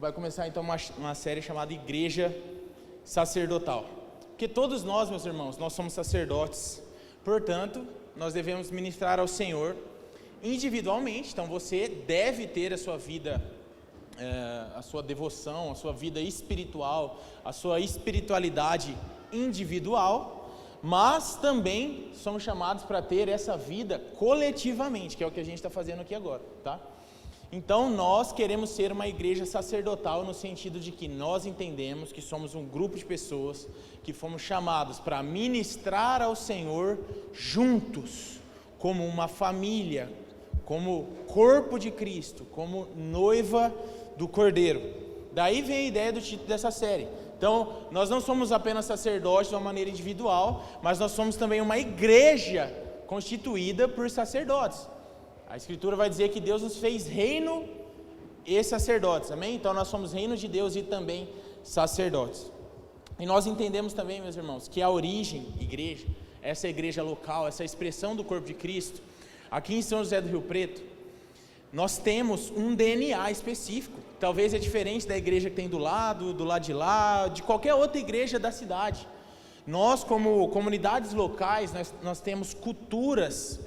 vai começar então uma série chamada Igreja Sacerdotal. Porque todos nós, meus irmãos, nós somos sacerdotes, portanto, nós devemos ministrar ao Senhor individualmente. Então você deve ter a sua vida, a sua devoção, a sua vida espiritual, a sua espiritualidade individual, mas também somos chamados para ter essa vida coletivamente, que é o que a gente está fazendo aqui agora, tá? Então nós queremos ser uma igreja sacerdotal no sentido de que nós entendemos que somos um grupo de pessoas que fomos chamados para ministrar ao Senhor juntos, como uma família, como corpo de Cristo, como noiva do Cordeiro. Daí vem a ideia do título dessa série. Então, nós não somos apenas sacerdotes de uma maneira individual, mas nós somos também uma igreja constituída por sacerdotes. A Escritura vai dizer que Deus nos fez reino e sacerdotes, amém? Então nós somos reino de Deus e também sacerdotes. E nós entendemos também, meus irmãos, que a origem, igreja, essa igreja local, essa expressão do corpo de Cristo, aqui em São José do Rio Preto, nós temos um DNA específico. Talvez é diferente da igreja que tem do lado de lá, de qualquer outra igreja da cidade. Nós, como comunidades locais, nós temos culturas,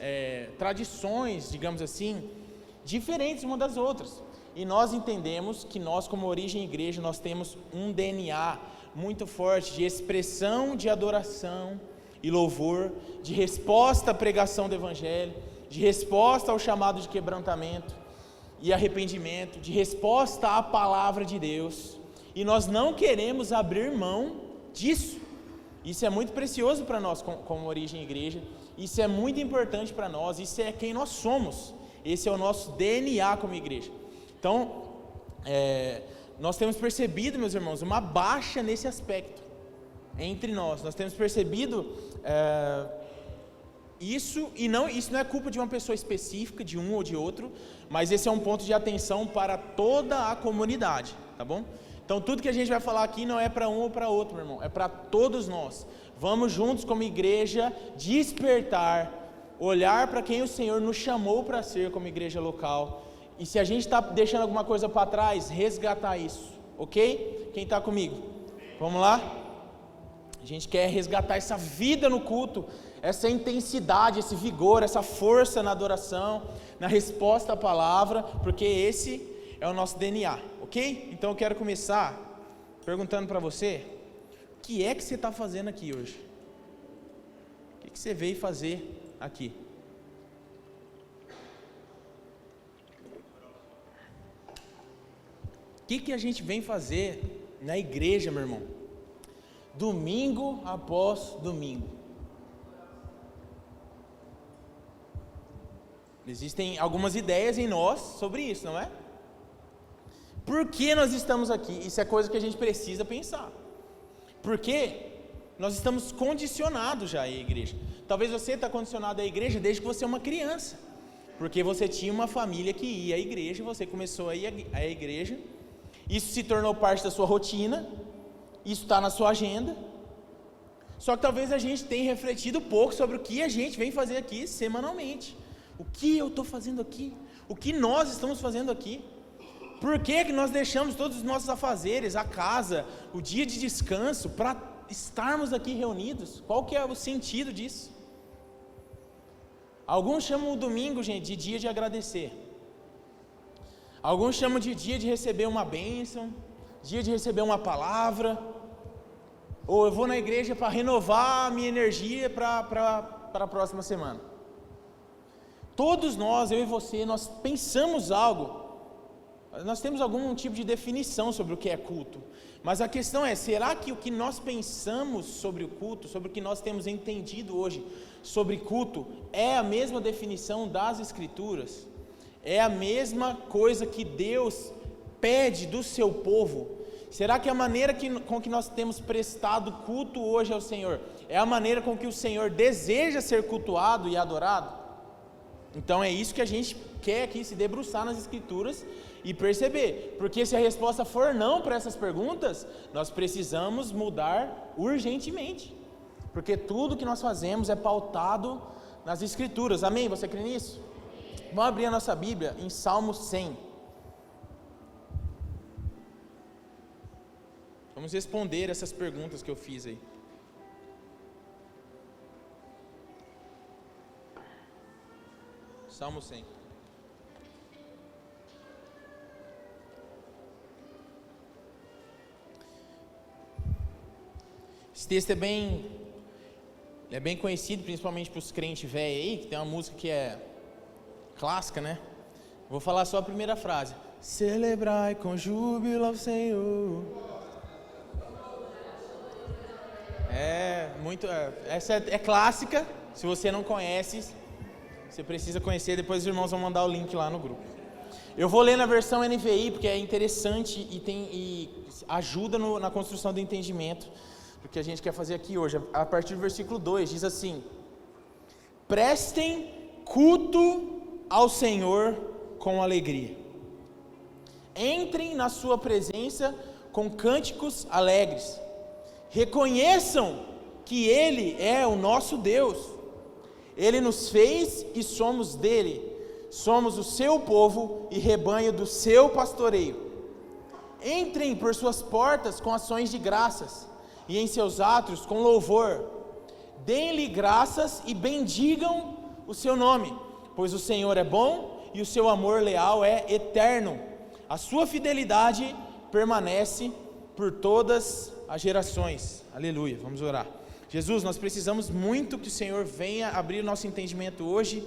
tradições, digamos assim, diferentes uma das outras. E nós entendemos que nós, como origem igreja, nós temos um DNA muito forte de expressão de adoração e louvor, de resposta à pregação do Evangelho, de resposta ao chamado de quebrantamento e arrependimento, de resposta à palavra de Deus. E nós não queremos abrir mão disso. Isso é muito precioso para nós como origem igreja, isso é muito importante para nós, isso é quem nós somos, esse é o nosso DNA como igreja. Então, nós temos percebido, meus irmãos, uma baixa nesse aspecto entre nós temos percebido isso, e isso não é culpa de uma pessoa específica, de um ou de outro, mas esse é um ponto de atenção para toda a comunidade, tá bom? Então tudo que a gente vai falar aqui não é para um ou para outro, meu irmão, é para todos nós. Vamos juntos como igreja despertar, olhar para quem o Senhor nos chamou para ser como igreja local, e se a gente está deixando alguma coisa para trás, resgatar isso, ok? Quem está comigo? Vamos lá? A gente quer resgatar essa vida no culto, essa intensidade, esse vigor, essa força na adoração, na resposta à palavra, porque esse é o nosso DNA, ok? Então eu quero começar perguntando para você, o que é que você está fazendo aqui hoje? O que você veio fazer aqui? O que a gente vem fazer na igreja, meu irmão? Domingo após domingo. Existem algumas ideias em nós sobre isso, não é? Por que nós estamos aqui? Isso é coisa que a gente precisa pensar. Porque nós estamos condicionados já à igreja. Talvez você está condicionado à igreja desde que você é uma criança. Porque você tinha uma família que ia à igreja, você começou a ir à igreja. Isso se tornou parte da sua rotina. Isso está na sua agenda. Só que talvez a gente tenha refletido pouco sobre o que a gente vem fazer aqui semanalmente. O que eu estou fazendo aqui? O que nós estamos fazendo aqui? Por que nós deixamos todos os nossos afazeres, a casa, o dia de descanso, para estarmos aqui reunidos? Qual que é o sentido disso? Alguns chamam o domingo, gente, de dia de agradecer. Alguns chamam de dia de receber uma bênção, dia de receber uma palavra. Ou eu vou na igreja para renovar a minha energia para a próxima semana. Todos nós, eu e você, nós pensamos algo. Nós temos algum tipo de definição sobre o que é culto, mas a questão é, será que o que nós pensamos sobre o culto, sobre o que nós temos entendido hoje sobre culto, é a mesma definição das Escrituras? É a mesma coisa que Deus pede do seu povo? Será que a maneira com que nós temos prestado culto hoje ao Senhor, é a maneira com que o Senhor deseja ser cultuado e adorado? Então é isso que a gente quer aqui, se debruçar nas Escrituras e perceber, porque se a resposta for não para essas perguntas, nós precisamos mudar urgentemente, porque tudo que nós fazemos é pautado nas Escrituras, amém? Você crê nisso? Vamos abrir a nossa Bíblia em Salmo 100. Vamos responder essas perguntas que eu fiz aí. Salmo 100. Esse texto é bem conhecido, principalmente para os crentes velhos aí, que tem uma música que é clássica, né? Vou falar só a primeira frase. Celebrai com júbilo ao Senhor. Essa é clássica. Se você não conhece, você precisa conhecer. Depois os irmãos vão mandar o link lá no grupo. Eu vou ler na versão NVI porque é interessante e ajuda na construção do entendimento do que a gente quer fazer aqui hoje. A partir do versículo 2 diz assim: prestem culto ao Senhor com alegria, entrem na sua presença com cânticos alegres, reconheçam que Ele é o nosso Deus, Ele nos fez e somos dele, somos o seu povo e rebanho do seu pastoreio. Entrem por suas portas com ações de graças e em seus átrios com louvor, deem-lhe graças e bendigam o seu nome, pois o Senhor é bom e o seu amor leal é eterno, a sua fidelidade permanece por todas as gerações. Aleluia, vamos orar. Jesus, nós precisamos muito que o Senhor venha abrir o nosso entendimento hoje,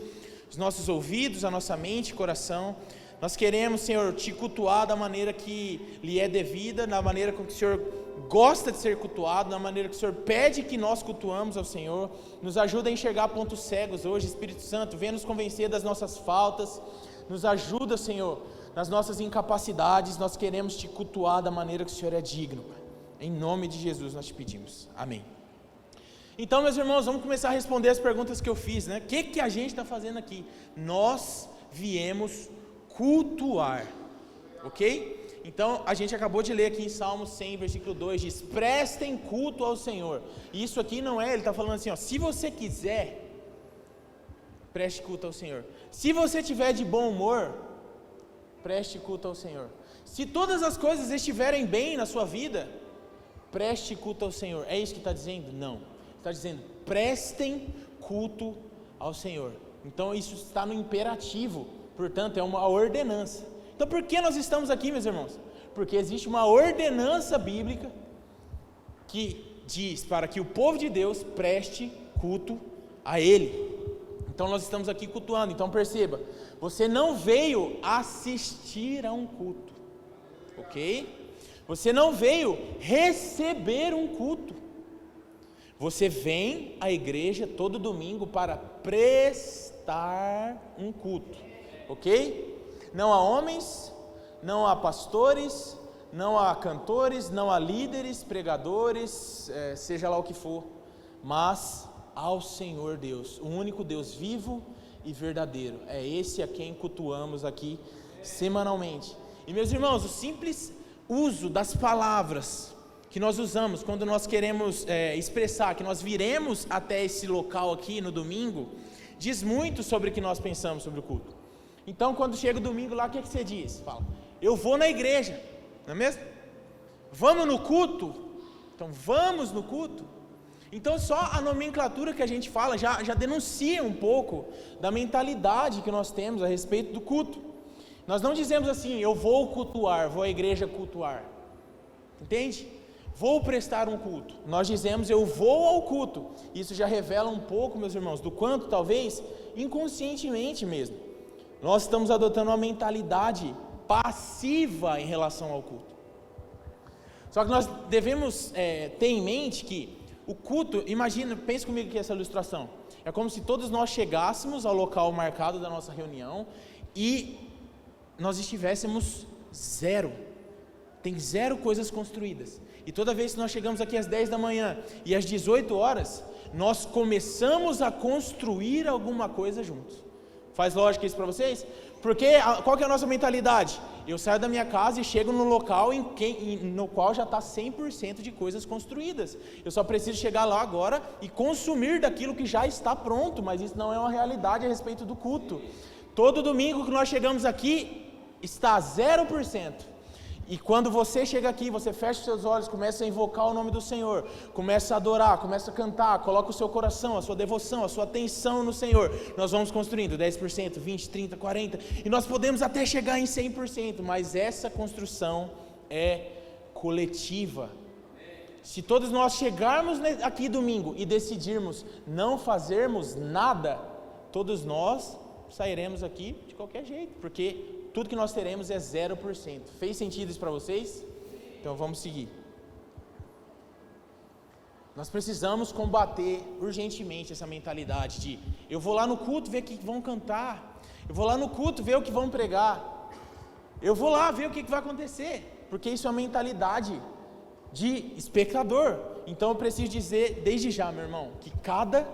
os nossos ouvidos, a nossa mente e coração. Nós queremos, Senhor, te cultuar da maneira que lhe é devida, na maneira com que o Senhor gosta de ser cultuado, na maneira que o Senhor pede que nós cultuamos ao Senhor. Nos ajuda a enxergar pontos cegos hoje, Espírito Santo, venha nos convencer das nossas faltas, nos ajuda, Senhor, nas nossas incapacidades. Nós queremos te cultuar da maneira que o Senhor é digno, Pai. Em nome de Jesus nós te pedimos, amém. Então, meus irmãos, vamos começar a responder as perguntas que eu fiz, né? O que a gente está fazendo aqui? Nós viemos cultuar, ok? Então, a gente acabou de ler aqui em Salmo 100, versículo 2, diz: prestem culto ao Senhor. E isso aqui não é, ele está falando assim, ó, se você quiser, preste culto ao Senhor. Se você tiver de bom humor, preste culto ao Senhor. Se todas as coisas estiverem bem na sua vida, preste culto ao Senhor. É isso que está dizendo? Não. Está dizendo, prestem culto ao Senhor. Então, isso está no imperativo, portanto, é uma ordenança. Então, por que nós estamos aqui, meus irmãos? Porque existe uma ordenança bíblica que diz para que o povo de Deus preste culto a Ele. Então, nós estamos aqui cultuando. Então, perceba, você não veio assistir a um culto, ok? Você não veio receber um culto. Você vem à igreja todo domingo para prestar um culto, ok? Não há homens, não há pastores, não há cantores, não há líderes, pregadores, seja lá o que for, mas ao Senhor Deus, o único Deus vivo e verdadeiro. É esse a quem cultuamos aqui semanalmente. E, meus irmãos, o simples uso das palavras que nós usamos quando nós queremos expressar que nós viremos até esse local aqui no domingo, diz muito sobre o que nós pensamos sobre o culto. Então, quando chega o domingo lá, o que você diz? Fala, eu vou na igreja, não é mesmo? Vamos no culto? Então, vamos no culto. Então, só a nomenclatura que a gente fala já denuncia um pouco da mentalidade que nós temos a respeito do culto. Nós não dizemos assim, eu vou cultuar, vou à igreja cultuar, entende? Vou prestar um culto. Nós dizemos, eu vou ao culto. Isso já revela um pouco, meus irmãos, do quanto, talvez, inconscientemente mesmo, nós estamos adotando uma mentalidade passiva em relação ao culto. Só que nós devemos ter em mente que o culto, imagina, pense comigo aqui essa ilustração, é como se todos nós chegássemos ao local marcado da nossa reunião e nós estivéssemos zero, tem zero coisas construídas. E toda vez que nós chegamos aqui às 10 da manhã e às 18 horas, nós começamos a construir alguma coisa juntos. Faz lógica isso para vocês? Porque qual que é a nossa mentalidade? Eu saio da minha casa e chego no local no qual já está 100% de coisas construídas. Eu só preciso chegar lá agora e consumir daquilo que já está pronto, mas isso não é uma realidade a respeito do culto. Todo domingo que nós chegamos aqui está 0%. E quando você chega aqui, você fecha os seus olhos, começa a invocar o nome do Senhor, começa a adorar, começa a cantar, coloca o seu coração, a sua devoção, a sua atenção no Senhor. Nós vamos construindo 10%, 20%, 30%, 40%, e nós podemos até chegar em 100%, mas essa construção é coletiva. Se todos nós chegarmos aqui domingo e decidirmos não fazermos nada, todos nós sairemos aqui de qualquer jeito, porque tudo que nós teremos é 0%. Fez sentido isso para vocês? Então vamos seguir. Nós precisamos combater urgentemente essa mentalidade de eu vou lá no culto ver o que vão cantar, eu vou lá no culto ver o que vão pregar, eu vou lá ver o que vai acontecer, porque isso é uma mentalidade de espectador. Então eu preciso dizer desde já, meu irmão, que cada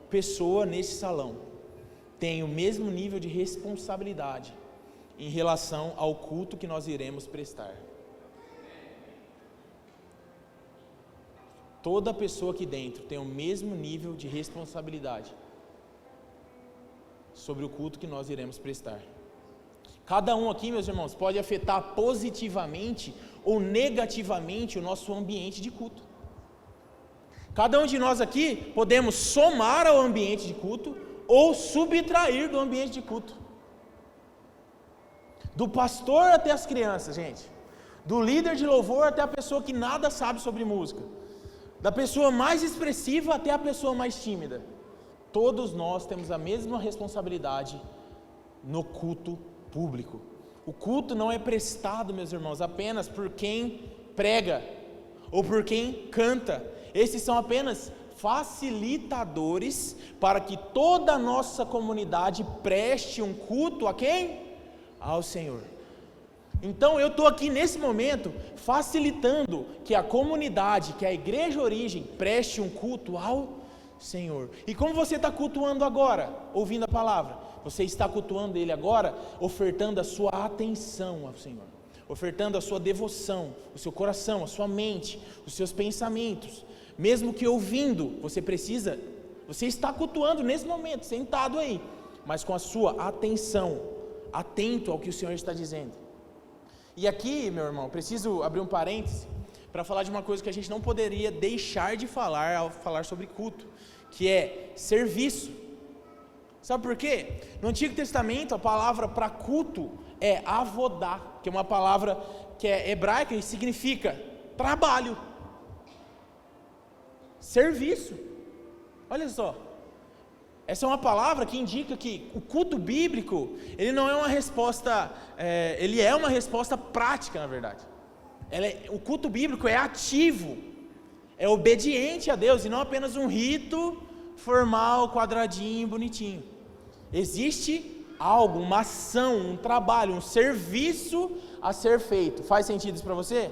pessoa nesse salão tem o mesmo nível de responsabilidade em relação ao culto que nós iremos prestar. Toda pessoa aqui dentro tem o mesmo nível de responsabilidade sobre o culto que nós iremos prestar. Cada um aqui, meus irmãos, pode afetar positivamente ou negativamente o nosso ambiente de culto. Cada um de nós aqui podemos somar ao ambiente de culto ou subtrair do ambiente de culto. Do pastor até as crianças, gente. Do líder de louvor até a pessoa que nada sabe sobre música. Da pessoa mais expressiva até a pessoa mais tímida. Todos nós temos a mesma responsabilidade no culto público. O culto não é prestado, meus irmãos, apenas por quem prega ou por quem canta. Esses são apenas facilitadores para que toda a nossa comunidade preste um culto a quem? Ao Senhor. Então eu estou aqui nesse momento facilitando que a comunidade, que a igreja origem preste um culto ao Senhor. E como você está cultuando agora, ouvindo a palavra? Você está cultuando Ele agora, ofertando a sua atenção ao Senhor, ofertando a sua devoção, o seu coração, a sua mente, os seus pensamentos. Mesmo que ouvindo, você está cultuando nesse momento, sentado aí, mas com a sua atenção, atento ao que o Senhor está dizendo. E aqui, meu irmão, preciso abrir um parêntese para falar de uma coisa que a gente não poderia deixar de falar ao falar sobre culto, que é serviço. Sabe por quê? No Antigo Testamento, a palavra para culto é avodá, que é uma palavra que é hebraica e significa trabalho, serviço. Olha só. Essa é uma palavra que indica que o culto bíblico, ele não é uma resposta, ele é uma resposta prática, na verdade. O culto bíblico é ativo, é obediente a Deus, e não apenas um rito formal, quadradinho, bonitinho. Existe algo, uma ação, um trabalho, um serviço a ser feito. Faz sentido isso para você?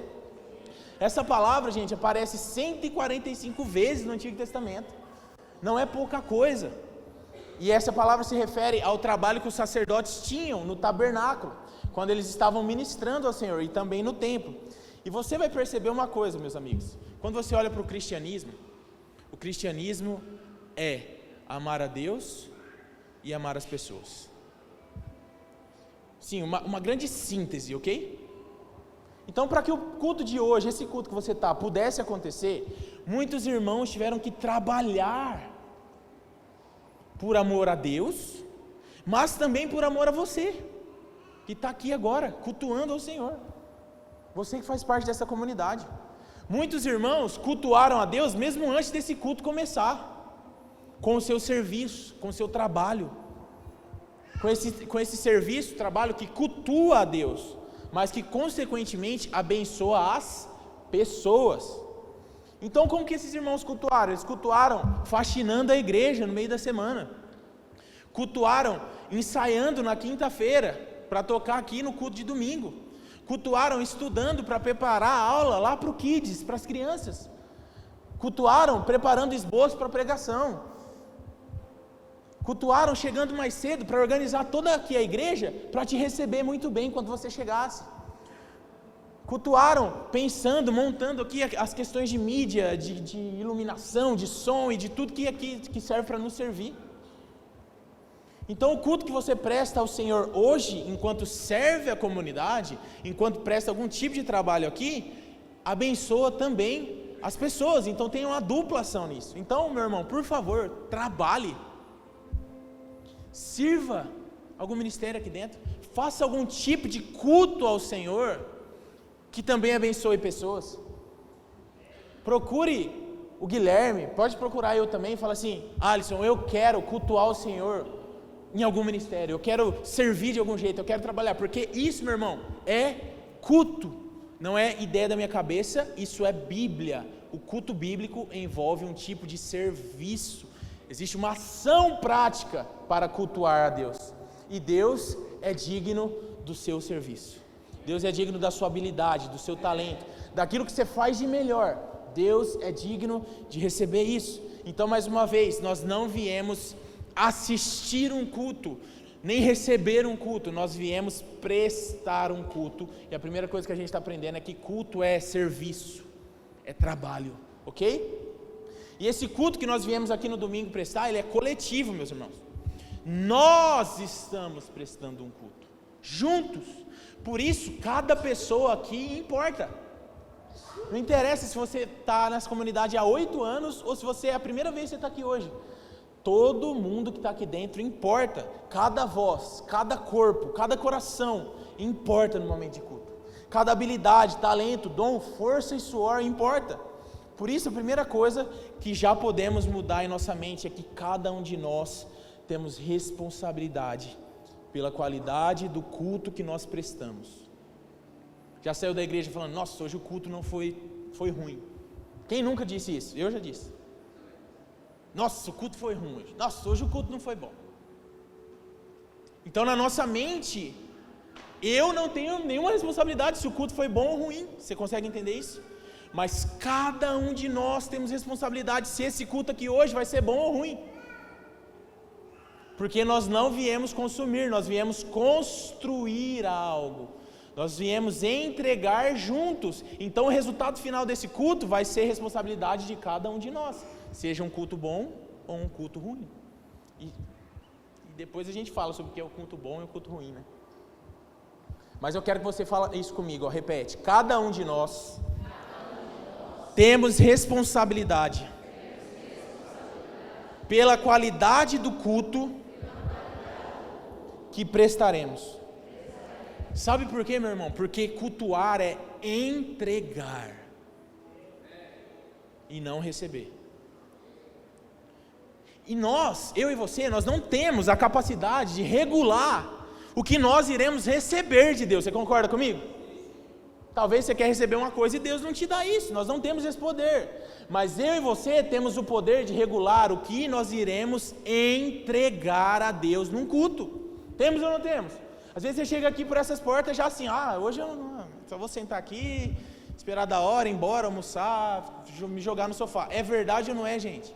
Essa palavra, gente, aparece 145 vezes no Antigo Testamento. Não é pouca coisa. E essa palavra se refere ao trabalho que os sacerdotes tinham no tabernáculo, quando eles estavam ministrando ao Senhor, e também no templo. E você vai perceber uma coisa, meus amigos, quando você olha para o cristianismo é amar a Deus e amar as pessoas. Sim, uma grande síntese, ok? Então, para que o culto de hoje, esse culto que você está, pudesse acontecer, muitos irmãos tiveram que trabalhar por amor a Deus, mas também por amor a você, que está aqui agora, cultuando ao Senhor. Você que faz parte dessa comunidade. Muitos irmãos cultuaram a Deus mesmo antes desse culto começar, com o seu serviço, com o seu trabalho, com esse serviço, trabalho que cultua a Deus, mas que consequentemente abençoa as pessoas. Então, como que esses irmãos cultuaram? Eles cultuaram faxinando a igreja no meio da semana, cultuaram ensaiando na quinta-feira para tocar aqui no culto de domingo, cultuaram estudando para preparar a aula lá para o Kids, para as crianças, cultuaram preparando esboço para a pregação, cultuaram chegando mais cedo para organizar toda aqui a igreja para te receber muito bem quando você chegasse. Cultuaram pensando, montando aqui as questões de mídia, de iluminação, de som e de tudo que serve para nos servir. Então o culto que você presta ao Senhor hoje, enquanto serve a comunidade, enquanto presta algum tipo de trabalho aqui, abençoa também as pessoas. Então tem uma dupla ação nisso. Então, meu irmão, por favor, trabalhe, sirva algum ministério aqui dentro, faça algum tipo de culto ao Senhor que também abençoe pessoas. Procure o Guilherme, pode procurar eu também, fala assim: Alisson, eu quero cultuar o Senhor em algum ministério, eu quero servir de algum jeito, eu quero trabalhar, porque isso, meu irmão, é culto, não é ideia da minha cabeça, isso é Bíblia. O culto bíblico envolve um tipo de serviço, existe uma ação prática para cultuar a Deus, e Deus é digno do seu serviço, Deus é digno da sua habilidade, do seu talento, daquilo que você faz de melhor. Deus é digno de receber isso. Então, mais uma vez, nós não viemos assistir um culto, nem receber um culto, nós viemos prestar um culto. E a primeira coisa que a gente está aprendendo é que culto é serviço, é trabalho, ok? E esse culto que nós viemos aqui no domingo prestar, ele é coletivo, meus irmãos. Nós estamos prestando um culto, juntos. Por isso, cada pessoa aqui importa. Não interessa se você está nessa comunidade há 8 anos ou se você é a primeira vez que você está aqui hoje. Todo mundo que está aqui dentro importa. Cada voz, cada corpo, cada coração importa no momento de culto. Cada habilidade, talento, dom, força e suor importa. Por isso, a primeira coisa que já podemos mudar em nossa mente é que cada um de nós temos responsabilidade pela qualidade do culto que nós prestamos. Já saiu da igreja falando: nossa, hoje o culto não foi ruim. Quem nunca disse isso? Eu já disse. Nossa, o culto foi ruim hoje. Nossa, hoje o culto não foi bom. Então, na nossa mente, eu não tenho nenhuma responsabilidade se o culto foi bom ou ruim. Você consegue entender isso? Mas cada um de nós temos responsabilidade se esse culto aqui hoje vai ser bom ou ruim. Porque nós não viemos consumir, nós viemos construir algo. Nós viemos entregar juntos. Então o resultado final desse culto vai ser responsabilidade de cada um de nós, seja um culto bom ou um culto ruim. E depois a gente fala sobre o que é o culto bom e o culto ruim, né? Mas eu quero que você fale isso comigo, ó, repete: cada um de nós temos responsabilidade pela qualidade do culto que prestaremos. Sabe por quê, meu irmão? Porque cultuar é entregar e não receber. E nós, eu e você, nós não temos a capacidade de regular o que nós iremos receber de Deus. Você concorda comigo? Talvez você quer receber uma coisa e Deus não te dá isso. Nós não temos esse poder. Mas eu e você temos o poder de regular o que nós iremos entregar a Deus num culto. Temos ou não temos? Às vezes você chega aqui por essas portas já assim: hoje eu só vou sentar aqui, esperar da hora, ir embora, almoçar, me jogar no sofá. É verdade ou não é, gente?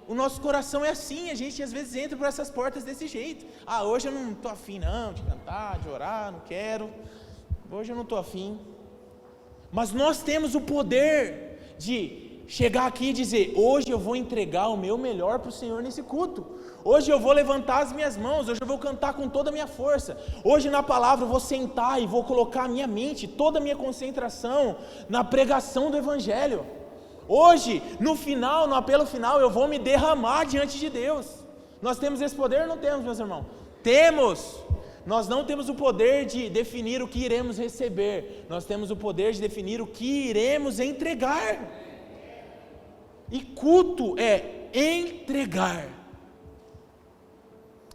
O nosso coração é assim, a gente às vezes entra por essas portas desse jeito. Hoje eu não estou afim não de cantar, de orar, não quero. Hoje eu não estou afim. Mas nós temos o poder de chegar aqui e dizer: hoje eu vou entregar o meu melhor para o Senhor nesse culto. Hoje eu vou levantar as minhas mãos, hoje eu vou cantar com toda a minha força. Hoje na palavra eu vou sentar e vou colocar a minha mente, toda a minha concentração na pregação do Evangelho. Hoje, no final, no apelo final, eu vou me derramar diante de Deus. Nós temos esse poder ou não temos, meus irmãos? Temos! Nós não temos o poder de definir o que iremos receber, nós temos o poder de definir o que iremos entregar. E culto é entregar.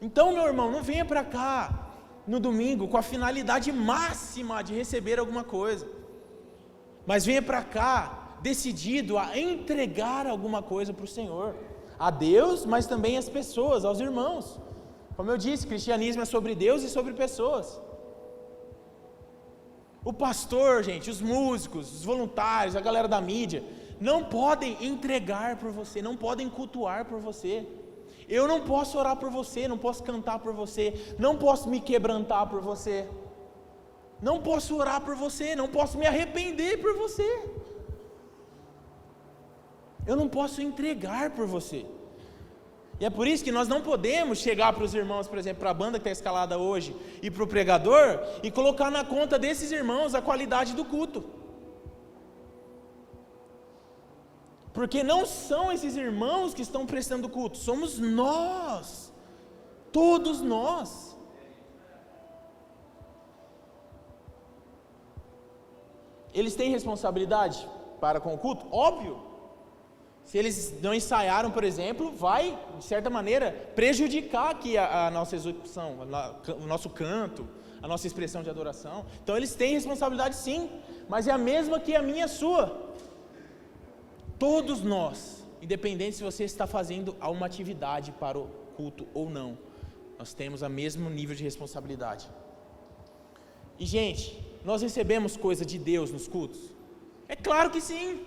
Então, meu irmão, não venha para cá no domingo com a finalidade máxima de receber alguma coisa, mas venha para cá decidido a entregar alguma coisa para o Senhor, a Deus, mas também às pessoas, aos irmãos. Como eu disse, cristianismo é sobre Deus e sobre pessoas. O pastor, gente, os músicos, os voluntários, a galera da mídia, não podem entregar por você, não podem cultuar por você. Eu não posso orar por você, não posso cantar por você, não posso me quebrantar por você, não posso orar por você, não posso me arrepender por você. Eu não posso entregar por você. E é por isso que nós não podemos chegar para os irmãos, por exemplo, para a banda que está escalada hoje, e para o pregador, e colocar na conta desses irmãos a qualidade do culto. Porque não são esses irmãos que estão prestando culto, somos nós, todos nós. Eles têm responsabilidade para com o culto? Óbvio. Se eles não ensaiaram, por exemplo, vai, de certa maneira, prejudicar aqui a nossa execução, o nosso canto, a nossa expressão de adoração. Então eles têm responsabilidade sim, mas é a mesma que a minha e a sua. Todos nós, independente se você está fazendo uma atividade para o culto ou não, nós temos o mesmo nível de responsabilidade. E gente, nós recebemos coisa de Deus nos cultos? É claro que sim.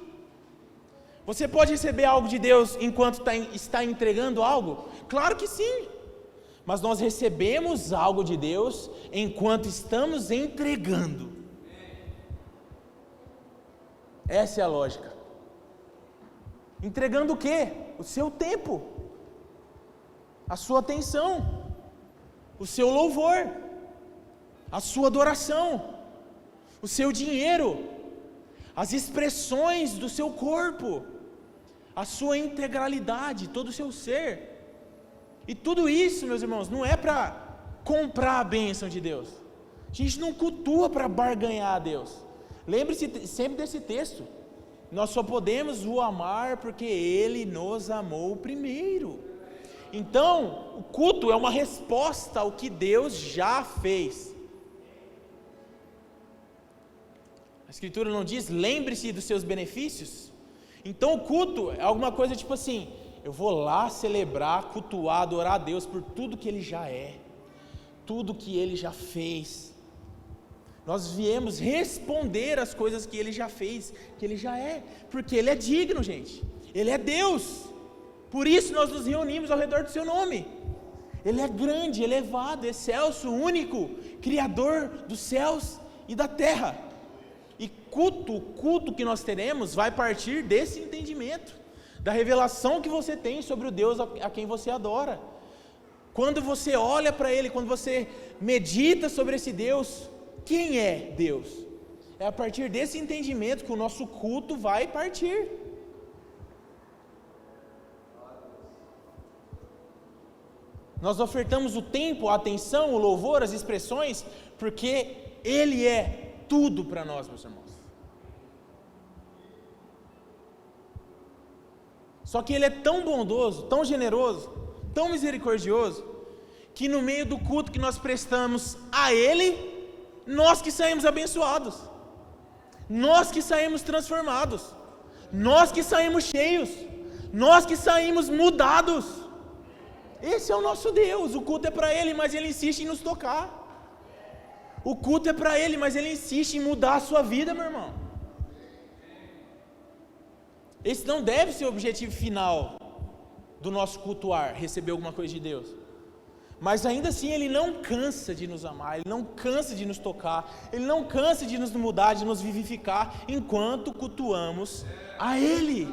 Você pode receber algo de Deus enquanto está entregando algo? Claro que sim. Mas nós recebemos algo de Deus enquanto estamos entregando. Essa é a lógica. Entregando o quê? O seu tempo, a sua atenção, o seu louvor, a sua adoração, o seu dinheiro, as expressões do seu corpo, a sua integralidade, todo o seu ser. E tudo isso, meus irmãos, não é para comprar a bênção de Deus. A gente não cultua para barganhar a Deus. Lembre-se sempre desse texto. Nós só podemos o amar porque Ele nos amou primeiro. Então, o culto é uma resposta ao que Deus já fez. A Escritura não diz, lembre-se dos seus benefícios? Então o culto é alguma coisa tipo assim, eu vou lá celebrar, cultuar, adorar a Deus por tudo que Ele já é, tudo que Ele já fez. Nós viemos responder as coisas que Ele já fez, que Ele já é, porque Ele é digno, gente, Ele é Deus, por isso nós nos reunimos ao redor do Seu nome. Ele é grande, elevado, excelso, único, Criador dos céus e da terra. E o culto que nós teremos vai partir desse entendimento, da revelação que você tem sobre o Deus a quem você adora. Quando você olha para Ele, quando você medita sobre esse Deus, quem é Deus? É a partir desse entendimento que o nosso culto vai partir. Nós ofertamos o tempo, a atenção, o louvor, as expressões, porque Ele é tudo para nós, meus irmãos. Só que Ele é tão bondoso, tão generoso, tão misericordioso, que no meio do culto que nós prestamos a Ele, nós que saímos abençoados, nós que saímos transformados, nós que saímos cheios, nós que saímos mudados. Esse é o nosso Deus. O culto é para Ele, mas Ele insiste em nos tocar. O culto é para Ele, mas Ele insiste em mudar a sua vida, meu irmão. Esse não deve ser o objetivo final do nosso cultuar, receber alguma coisa de Deus. Mas ainda assim Ele não cansa de nos amar, Ele não cansa de nos tocar, Ele não cansa de nos mudar, de nos vivificar, enquanto cultuamos a Ele.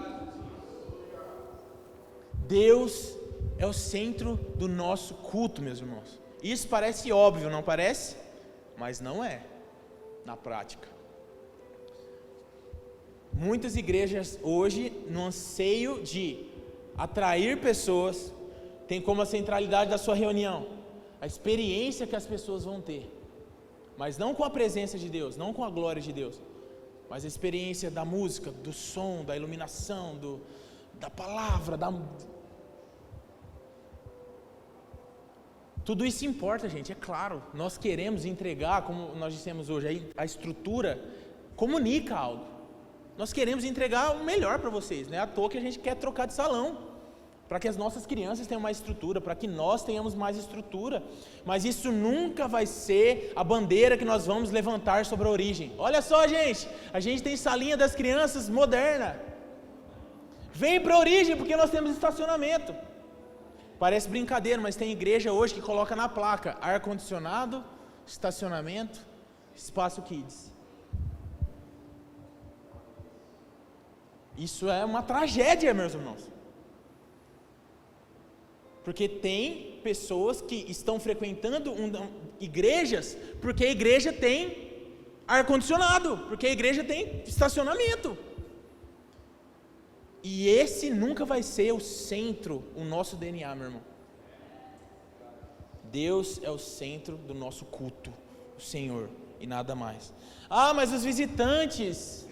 Deus é o centro do nosso culto, meus irmãos. Isso parece óbvio, não parece? Mas não é, na prática. Muitas igrejas hoje, no anseio de atrair pessoas, tem como a centralidade da sua reunião a experiência que as pessoas vão ter, mas não com a presença de Deus, não com a glória de Deus, mas a experiência da música, do som, da iluminação, da palavra, Tudo isso importa, gente, é claro. Nós queremos entregar, como nós dissemos hoje, a estrutura comunica algo. Nós queremos entregar o melhor para vocês, não é à toa que a gente quer trocar de salão, para que as nossas crianças tenham mais estrutura, para que nós tenhamos mais estrutura. Mas isso nunca vai ser a bandeira que nós vamos levantar sobre a origem. Olha só, gente, a gente tem salinha das crianças moderna. Vem para a origem, porque nós temos estacionamento. Parece brincadeira, mas tem igreja hoje que coloca na placa ar-condicionado, estacionamento, espaço kids. Isso é uma tragédia, meus irmãos. Porque tem pessoas que estão frequentando igrejas porque a igreja tem ar-condicionado, porque a igreja tem estacionamento. E esse nunca vai ser o centro, o nosso DNA, meu irmão. Deus é o centro do nosso culto, o Senhor, e nada mais. Ah, mas os visitantes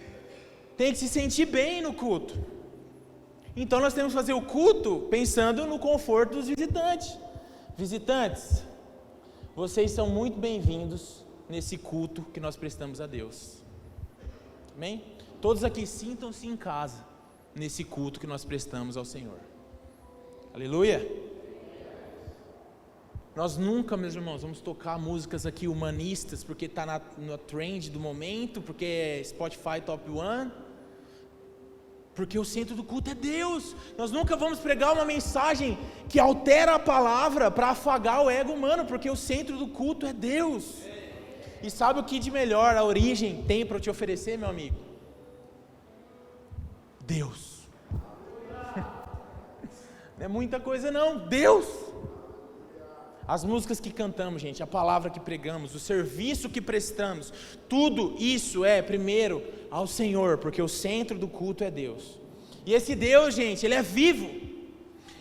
têm que se sentir bem no culto. Então nós temos que fazer o culto pensando no conforto dos visitantes. Visitantes, vocês são muito bem-vindos nesse culto que nós prestamos a Deus. Amém? Todos aqui sintam-se em casa nesse culto que nós prestamos ao Senhor. Aleluia! Nós nunca, meus irmãos, vamos tocar músicas aqui humanistas porque está na trend do momento, porque é Spotify Top 1, porque o centro do culto é Deus. Nós nunca vamos pregar uma mensagem que altera a palavra para afagar o ego humano, porque o centro do culto é Deus. E sabe o que de melhor a origem tem para te oferecer, meu amigo? Deus. Não é muita coisa não, Deus. As músicas que cantamos, gente, a palavra que pregamos, o serviço que prestamos, tudo isso é primeiro ao Senhor, porque o centro do culto é Deus. E esse Deus, gente, Ele é vivo,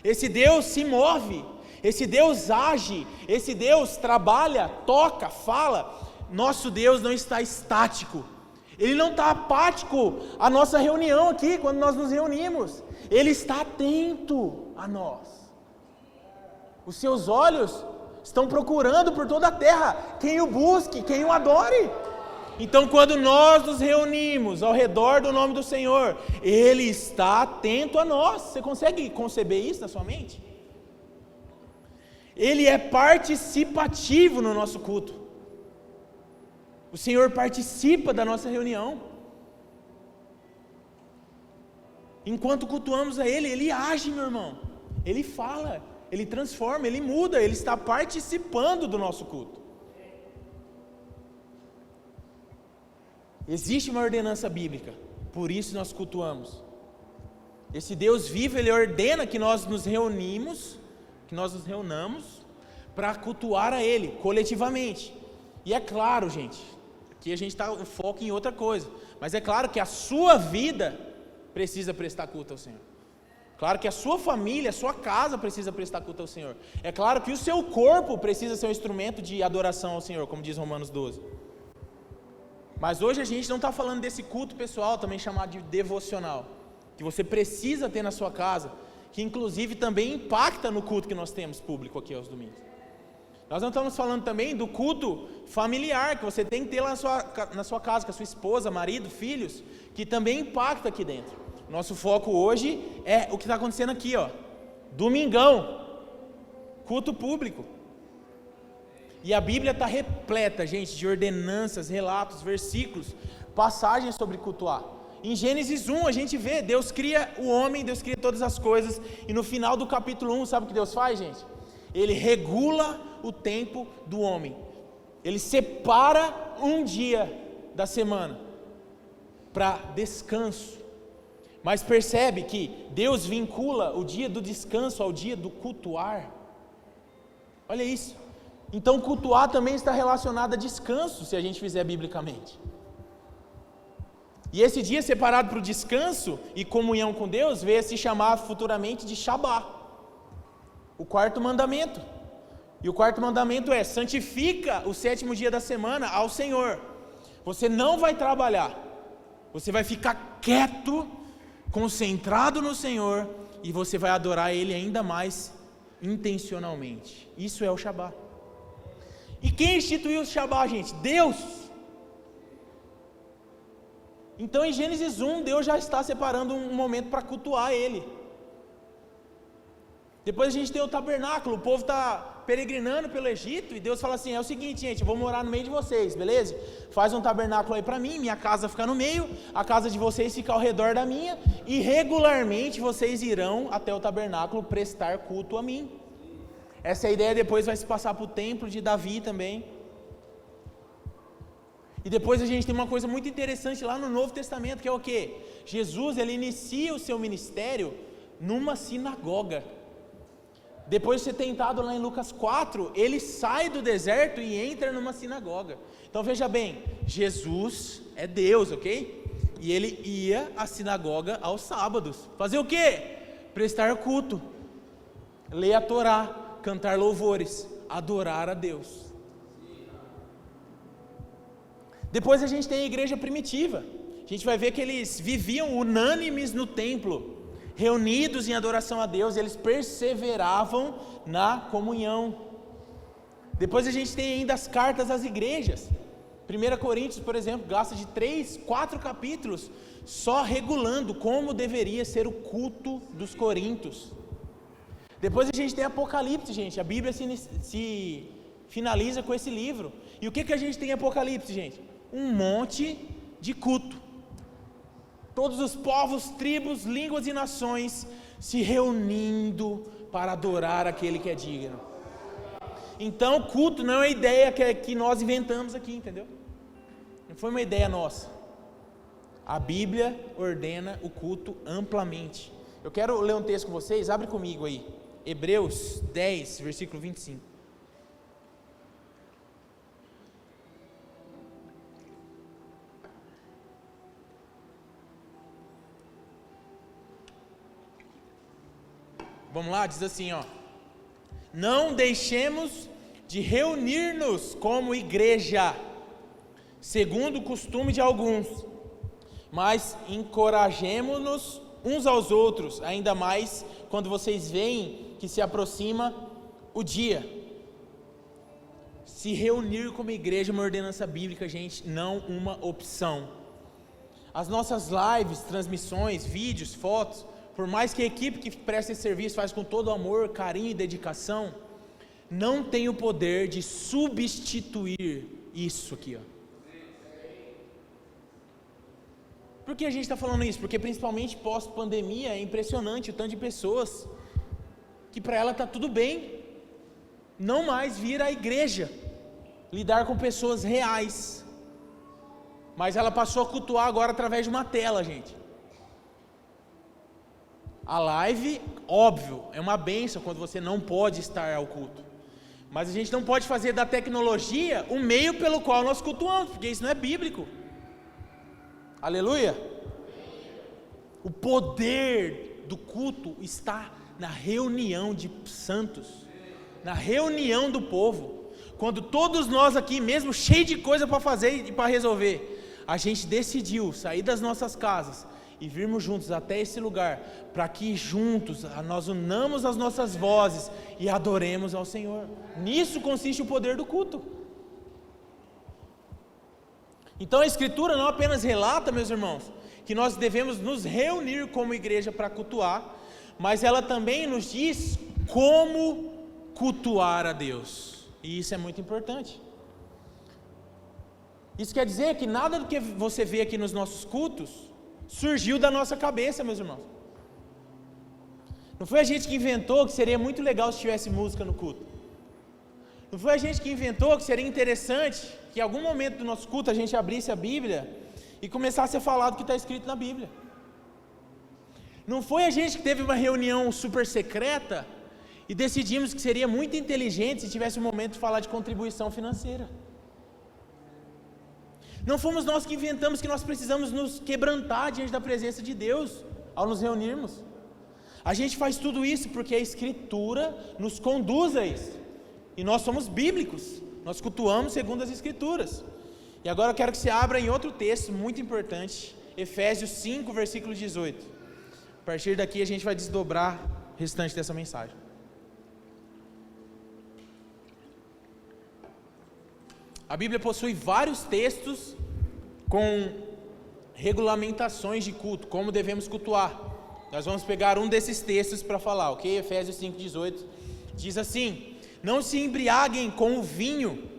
esse Deus se move, esse Deus age, esse Deus trabalha, toca, fala. Nosso Deus não está estático, Ele não está apático à nossa reunião aqui, quando nós nos reunimos, Ele está atento a nós. Os seus olhos estão procurando por toda a terra quem o busque, quem o adore. Então quando nós nos reunimos ao redor do nome do Senhor, Ele está atento a nós. Você consegue conceber isso na sua mente? Ele é participativo no nosso culto. O Senhor participa da nossa reunião. Enquanto cultuamos a Ele, Ele age, meu irmão. Ele fala, Ele transforma, Ele muda, Ele está participando do nosso culto. Existe uma ordenança bíblica, por isso nós cultuamos. Esse Deus vivo, Ele ordena que nós nos reunamos para cultuar a Ele, coletivamente. E é claro, gente, aqui a gente está o foco em outra coisa, mas é claro que a sua vida precisa prestar culto ao Senhor. Claro que a sua família, a sua casa precisa prestar culto ao Senhor. É claro que o seu corpo precisa ser um instrumento de adoração ao Senhor, como diz Romanos 12. Mas hoje a gente não está falando desse culto pessoal, também chamado de devocional, que você precisa ter na sua casa, que inclusive também impacta no culto que nós temos público aqui aos domingos. Nós não estamos falando também do culto familiar, que você tem que ter lá na sua casa, com a sua esposa, marido, filhos, que também impacta aqui dentro. Nosso foco hoje é o que está acontecendo aqui, ó. Domingão, culto público. E a Bíblia está repleta, gente, de ordenanças, relatos, versículos, passagens sobre cultuar. Em Gênesis 1 a gente vê, Deus cria o homem, Deus cria todas as coisas, e no final do capítulo 1, sabe o que Deus faz, gente? Ele regula o tempo do homem. Ele separa um dia da semana para descanso. Mas percebe que Deus vincula o dia do descanso ao dia do cultuar. Olha isso. Então cultuar também está relacionado a descanso, se a gente fizer biblicamente. E esse dia separado para o descanso e comunhão com Deus veio a se chamar futuramente de Shabá, o quarto mandamento. E o quarto mandamento é: santifica o sétimo dia da semana ao Senhor. Você não vai trabalhar, você vai ficar quieto, concentrado no Senhor, e você vai adorar Ele ainda mais intencionalmente. Isso é o Shabá. E quem instituiu o Shabá, gente? Deus. Então em Gênesis 1, Deus já está separando um momento para cultuar Ele. Depois a gente tem o tabernáculo, o povo está peregrinando pelo Egito, e Deus fala assim: é o seguinte, gente, eu vou morar no meio de vocês, beleza? Faz um tabernáculo aí para mim, minha casa fica no meio, a casa de vocês fica ao redor da minha, e regularmente vocês irão até o tabernáculo prestar culto a mim. Essa ideia depois vai se passar para o templo de Davi também. E depois a gente tem uma coisa muito interessante lá no Novo Testamento, que é o quê? Jesus, ele inicia o seu ministério numa sinagoga. depois de ser tentado lá em Lucas 4, ele sai do deserto e entra numa sinagoga. Então veja bem, Jesus é Deus, ok? E ele ia à sinagoga aos sábados. Fazer o quê? Prestar culto, ler a Torá, cantar louvores, adorar a Deus. Depois a gente tem a igreja primitiva. A gente vai ver que eles viviam unânimes no templo, reunidos em adoração a Deus, e eles perseveravam na comunhão. Depois a gente tem ainda as cartas às igrejas. 1 Coríntios, por exemplo, gasta de 3, 4 capítulos só regulando como deveria ser o culto dos coríntios. Depois a gente tem Apocalipse, gente. A Bíblia se finaliza com esse livro. E o que a gente tem em Apocalipse, gente? Um monte de culto. Todos os povos, tribos, línguas e nações se reunindo para adorar aquele que é digno. Então, culto não é uma ideia que nós inventamos aqui, entendeu? Não foi uma ideia nossa. A Bíblia ordena o culto amplamente. Eu quero ler um texto com vocês, abre comigo aí. Hebreus 10, versículo 25. Vamos lá, diz assim, ó: não deixemos de reunir-nos como igreja, segundo o costume de alguns, mas encorajemo-nos uns aos outros, ainda mais quando vocês veem que se aproxima o dia. Se reunir como igreja é uma ordenança bíblica, gente, não uma opção. As nossas lives, transmissões, vídeos, fotos, por mais que a equipe que presta esse serviço faz com todo amor, carinho e dedicação, não tem o poder de substituir isso aqui, ó. Por que a gente está falando isso? Porque principalmente pós-pandemia é impressionante o tanto de pessoas que para ela está tudo bem não mais vir à igreja, lidar com pessoas reais, mas ela passou a cultuar agora através de uma tela, gente. A live, óbvio, é uma bênção quando você não pode estar ao culto, mas a gente não pode fazer da tecnologia o meio pelo qual nós cultuamos, porque isso não é bíblico. Aleluia. O poder do culto está na reunião de santos, na reunião do povo. Quando todos nós aqui, mesmo cheio de coisa para fazer e para resolver, a gente decidiu sair das nossas casas e virmos juntos até esse lugar, para que juntos nós unamos as nossas vozes e adoremos ao Senhor. Nisso consiste o poder do culto. Então a Escritura não apenas relata, meus irmãos, que nós devemos nos reunir como igreja para cultuar, mas ela também nos diz como cultuar a Deus, e isso é muito importante. Isso quer dizer que nada do que você vê aqui nos nossos cultos surgiu da nossa cabeça, meus irmãos. Não foi a gente que inventou que seria muito legal se tivesse música no culto. Não foi a gente que inventou que seria interessante que em algum momento do nosso culto a gente abrisse a Bíblia e começasse a falar do que está escrito na Bíblia. Não foi a gente que teve uma reunião super secreta e decidimos que seria muito inteligente se tivesse um momento de falar de contribuição financeira. Não fomos nós que inventamos que nós precisamos nos quebrantar diante da presença de Deus ao nos reunirmos. A gente faz tudo isso porque a Escritura nos conduz a isso. E nós somos bíblicos, nós cultuamos segundo as Escrituras. E agora eu quero que você abra em outro texto muito importante, Efésios 5, versículo 18. A partir daqui a gente vai desdobrar o restante dessa mensagem. A Bíblia possui vários textos com regulamentações de culto, como devemos cultuar. Nós vamos pegar um desses textos para falar, ok? Efésios 5,18 diz assim: não se embriaguem com o vinho,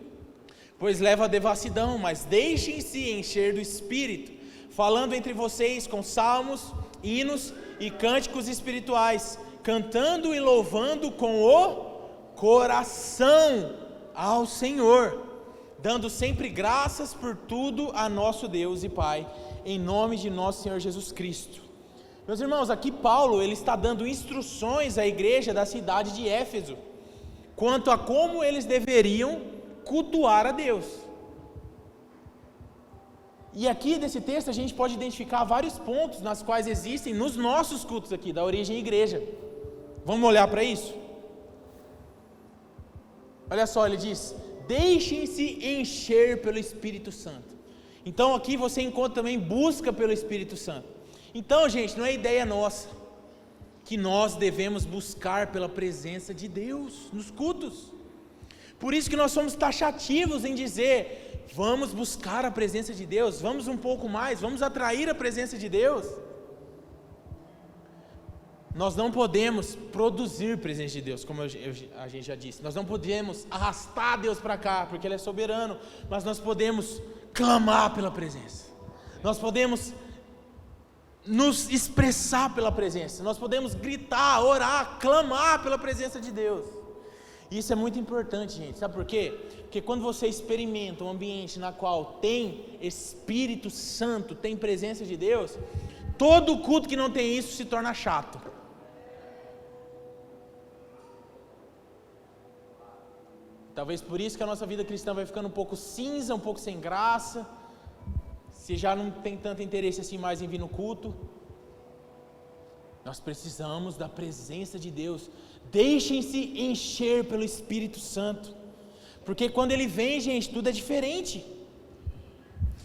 pois leva à devassidão, mas deixem-se encher do Espírito, falando entre vocês com salmos, hinos e cânticos espirituais, cantando e louvando com o coração ao Senhor, dando sempre graças por tudo a nosso Deus e Pai, em nome de nosso Senhor Jesus Cristo. Meus irmãos, aqui Paulo, ele está dando instruções à igreja da cidade de Éfeso, quanto a como eles deveriam cultuar a Deus. E aqui desse texto a gente pode identificar vários pontos nas quais existem nos nossos cultos aqui, da Origem Igreja. Vamos olhar para isso? Olha só, ele diz: deixem-se encher pelo Espírito Santo. Então aqui você encontra também busca pelo Espírito Santo. Então, gente, não é ideia nossa que nós devemos buscar pela presença de Deus nos cultos. Por isso que nós somos taxativos em dizer: vamos buscar a presença de Deus, vamos um pouco mais, vamos atrair a presença de Deus. Nós não podemos produzir presença de Deus, como a gente já disse. Nós não podemos arrastar Deus para cá, porque Ele é soberano. Mas nós podemos clamar pela presença. Nós podemos nos expressar pela presença. Nós podemos gritar, orar, clamar pela presença de Deus. Isso é muito importante, gente. Sabe por quê? Porque quando você experimenta um ambiente na qual tem Espírito Santo, tem presença de Deus, todo culto que não tem isso se torna chato. Talvez por isso que a nossa vida cristã vai ficando um pouco cinza, um pouco sem graça. Se já não tem tanto interesse assim mais em vir no culto. Nós precisamos da presença de Deus. Deixem-se encher pelo Espírito Santo. Porque quando Ele vem, gente, tudo é diferente.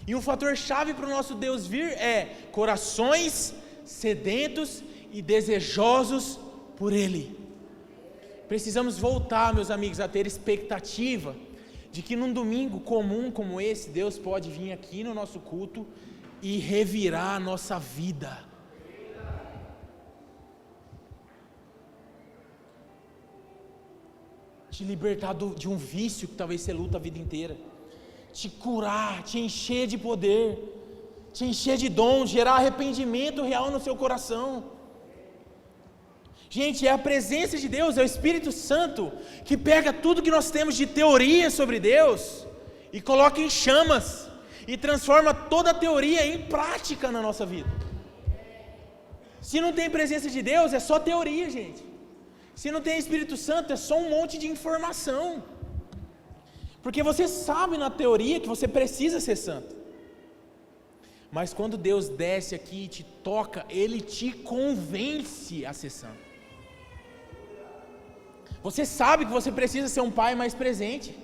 E um fator chave para o nosso Deus vir é corações sedentos e desejosos por Ele. Precisamos voltar, meus amigos, a ter expectativa de que num domingo comum como esse, Deus pode vir aqui no nosso culto e revirar a nossa vida. Te libertar de um vício que talvez você luta a vida inteira. Te curar, te encher de poder, te encher de dom, gerar arrependimento real no seu coração. Gente, é a presença de Deus, é o Espírito Santo que pega tudo que nós temos de teoria sobre Deus e coloca em chamas e transforma toda a teoria em prática na nossa vida. Se não tem presença de Deus, é só teoria, gente. Se não tem Espírito Santo, é só um monte de informação. Porque você sabe na teoria que você precisa ser santo. Mas quando Deus desce aqui e te toca, Ele te convence a ser santo. Você sabe que você precisa ser um pai mais presente.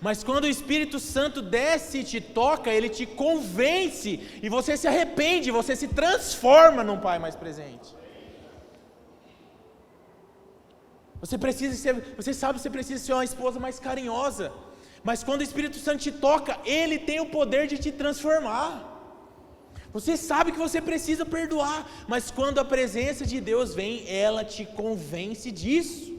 Mas quando o Espírito Santo desce e te toca, Ele te convence e você se arrepende, você se transforma num pai mais presente. Você sabe que você precisa ser uma esposa mais carinhosa. Mas quando o Espírito Santo te toca, Ele tem o poder de te transformar. Você sabe que você precisa perdoar, mas quando a presença de Deus vem, ela te convence disso.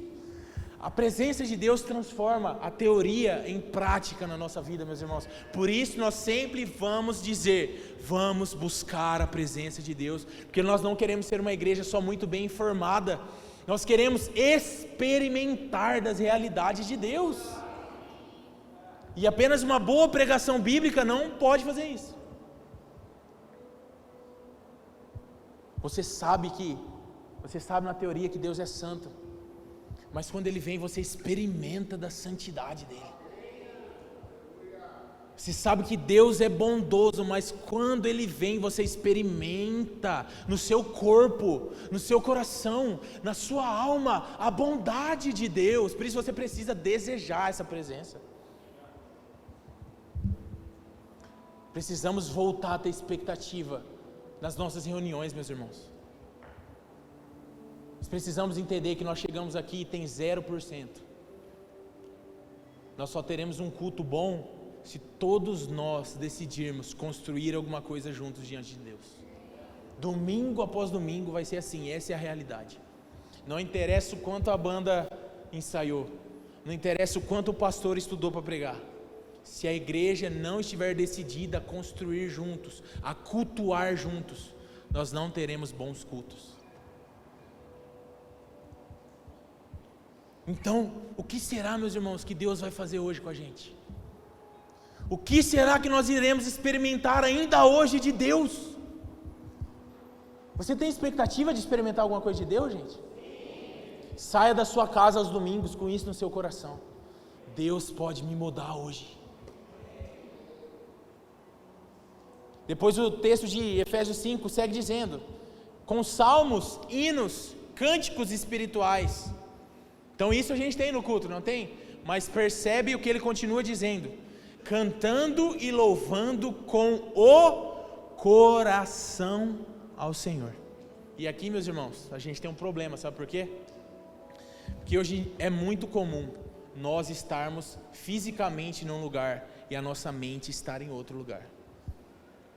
A presença de Deus transforma a teoria em prática na nossa vida, meus irmãos. Por isso nós sempre vamos dizer, vamos buscar a presença de Deus, porque nós não queremos ser uma igreja só muito bem informada, nós queremos experimentar das realidades de Deus. E apenas uma boa pregação bíblica não pode fazer isso. Você sabe na teoria que Deus é santo, mas quando Ele vem, você experimenta da santidade dEle. Você sabe que Deus é bondoso, mas quando Ele vem, você experimenta no seu corpo, no seu coração, na sua alma, a bondade de Deus. Por isso você precisa desejar essa presença. Precisamos voltar a ter expectativa nas nossas reuniões, meus irmãos. Nós precisamos entender que nós chegamos aqui e tem 0%. Nós só teremos um culto bom se todos nós decidirmos construir alguma coisa juntos diante de Deus. Domingo após domingo vai ser assim, essa é a realidade. Não interessa o quanto a banda ensaiou, não interessa o quanto o pastor estudou para pregar. Se a igreja não estiver decidida a construir juntos, a cultuar juntos, nós não teremos bons cultos. Então, o que será, meus irmãos, que Deus vai fazer hoje com a gente? O que será que nós iremos experimentar ainda hoje de Deus? Você tem expectativa de experimentar alguma coisa de Deus, gente? Saia da sua casa aos domingos com isso no seu coração. Deus pode me mudar hoje. Depois o texto de Efésios 5 segue dizendo: com salmos, hinos, cânticos espirituais. Então isso a gente tem no culto, não tem? Mas percebe o que ele continua dizendo: cantando e louvando com o coração ao Senhor. E aqui, meus irmãos, a gente tem um problema, sabe por quê? Porque hoje é muito comum nós estarmos fisicamente num lugar e a nossa mente estar em outro lugar.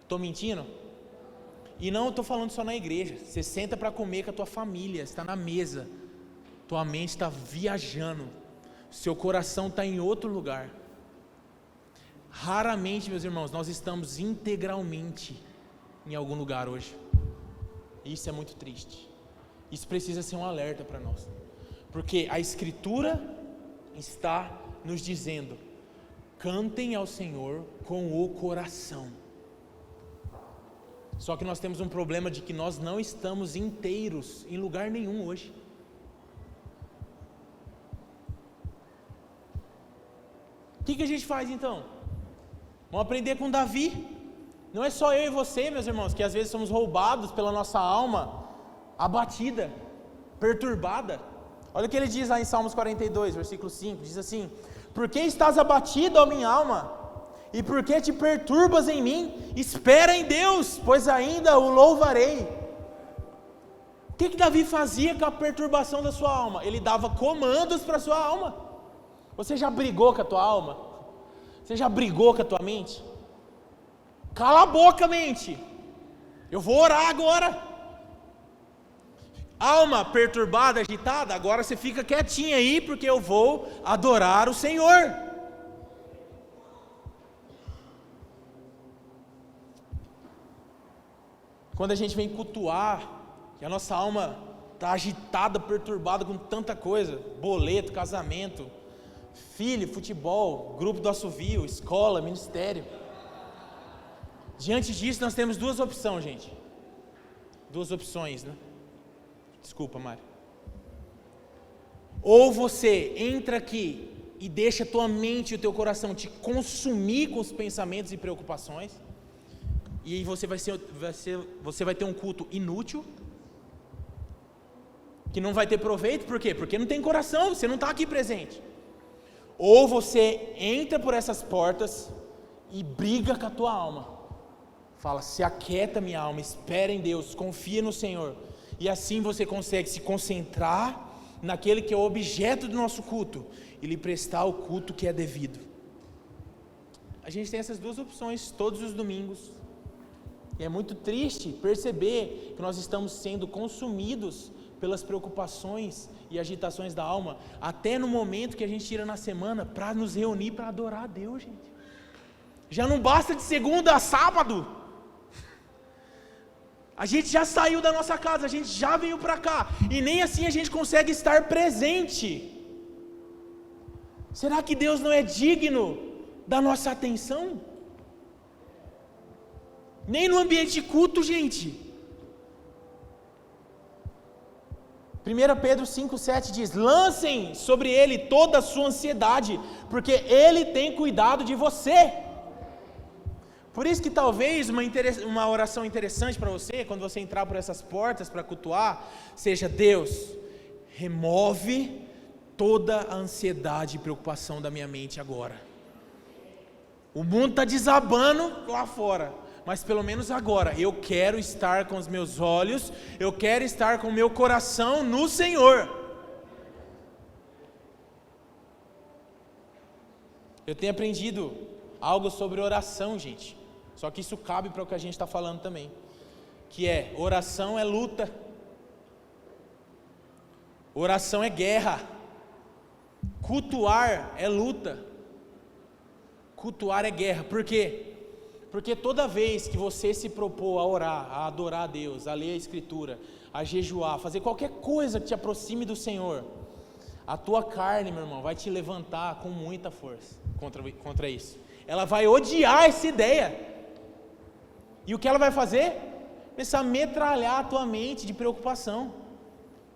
Estou mentindo? E não estou falando só na igreja. Você senta para comer com a tua família, está na mesa, tua mente está viajando, seu coração está em outro lugar. Raramente, meus irmãos, nós estamos integralmente em algum lugar hoje. Isso é muito triste. Isso precisa ser um alerta para nós, porque a Escritura está nos dizendo: cantem ao Senhor com o coração. Só que nós temos um problema de que nós não estamos inteiros em lugar nenhum hoje. O que a gente faz então? Vamos aprender com Davi. Não é só eu e você, meus irmãos, que às vezes somos roubados pela nossa alma abatida, perturbada. Olha o que ele diz lá em Salmos 42, versículo 5, diz assim: por que estás abatido, ó minha alma? E por que te perturbas em mim? Espera em Deus, pois ainda o louvarei. O que Davi fazia com a perturbação da sua alma? Ele dava comandos para a sua alma. Você já brigou com a tua alma? Você já brigou com a tua mente? Cala a boca, mente. Eu vou orar agora. Alma perturbada, agitada, agora você fica quietinha aí, porque eu vou adorar o Senhor. Quando a gente vem cultuar, e a nossa alma está agitada, perturbada com tanta coisa, boleto, casamento, filho, futebol, grupo do assovio, escola, ministério. Diante disso nós temos duas opções, gente. Duas opções, né? Desculpa, Mário. Ou você entra aqui e deixa a tua mente e o teu coração te consumir com os pensamentos e preocupações, e aí você vai ter um culto inútil, que não vai ter proveito. Por quê? Porque não tem coração, você não está aqui presente. Ou você entra por essas portas e briga com a tua alma. Fala: se aquieta minha alma, espera em Deus, confia no Senhor. E assim você consegue se concentrar naquele que é o objeto do nosso culto e lhe prestar o culto que é devido. A gente tem essas duas opções todos os domingos. E é muito triste perceber que nós estamos sendo consumidos pelas preocupações e agitações da alma, até no momento que a gente tira na semana para nos reunir para adorar a Deus, gente. Já não basta de segunda a sábado. A gente já saiu da nossa casa, a gente já veio para cá, e nem assim a gente consegue estar presente. Será que Deus não é digno da nossa atenção? Nem no ambiente de culto, gente. 1 Pedro 5,7 diz: lancem sobre ele toda a sua ansiedade, porque ele tem cuidado de você. Por isso que talvez uma oração interessante para você, quando você entrar por essas portas para cultuar, seja: Deus, remove toda a ansiedade e preocupação da minha mente agora. O mundo está desabando lá fora, mas pelo menos agora eu quero estar com os meus olhos, eu quero estar com o meu coração no Senhor. Eu tenho aprendido algo sobre oração, gente, só que isso cabe para o que a gente está falando também, que é: oração é luta, oração é guerra, cultuar é luta, cultuar é guerra. Por quê? Porque toda vez que você se propor a orar, a adorar a Deus, a ler a Escritura, a jejuar, a fazer qualquer coisa que te aproxime do Senhor, a tua carne, meu irmão, vai te levantar com muita força contra isso. Ela vai odiar essa ideia. E o que ela vai fazer? começar a metralhar a tua mente de preocupação,